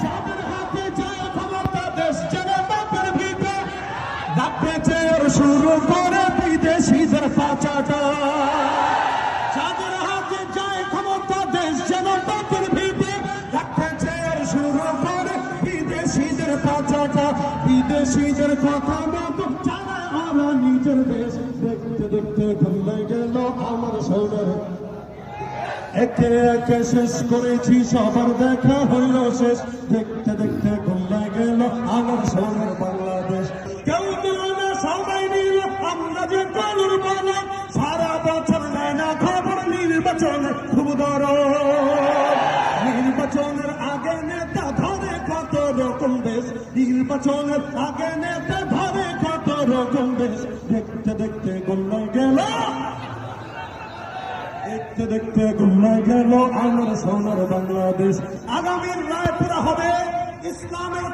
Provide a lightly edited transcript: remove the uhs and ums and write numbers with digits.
যাদের হাতে যায় ক্ষমতা দেশ ছেড়ে বাপের ভিটে রাখতে চেয়ে শুরু করে বিদেশিদের পাচাটা। যাদের হাতে যায় ক্ষমতা দেশ যেন বাপের ভিটে রাখতে চেয়ে শুরু করে বিদেশিদের পাচাটা। বিদেশিদের কথা মতো যারা ওরা নিজের দেশ দেখতে দেখতে ভুলে গেল আমার সোনার। একে একে শেষ করেছি সবার দেখা হইল শেষ দেখতে দেখতে ভুলে গেল আমার সোনার বাংলাদেশ। কেউ দিল না সবাই নিল আমরা যে কলুর বানা সারা বছর নেয় না খবর নির্বাচনের খুব দরদ। নির্বাচনের আগে নেতা ধরে কত রকম দেশ নির্বাচনের আগে নেতা ধরে কত রকম দেশ দেখতে দেখতে ভুলে গেল দেখতে দেখতে ভুলে গেল আমার সোনার বাংলাদেশ। আগামীর রায় পুরা হবে ইসলামের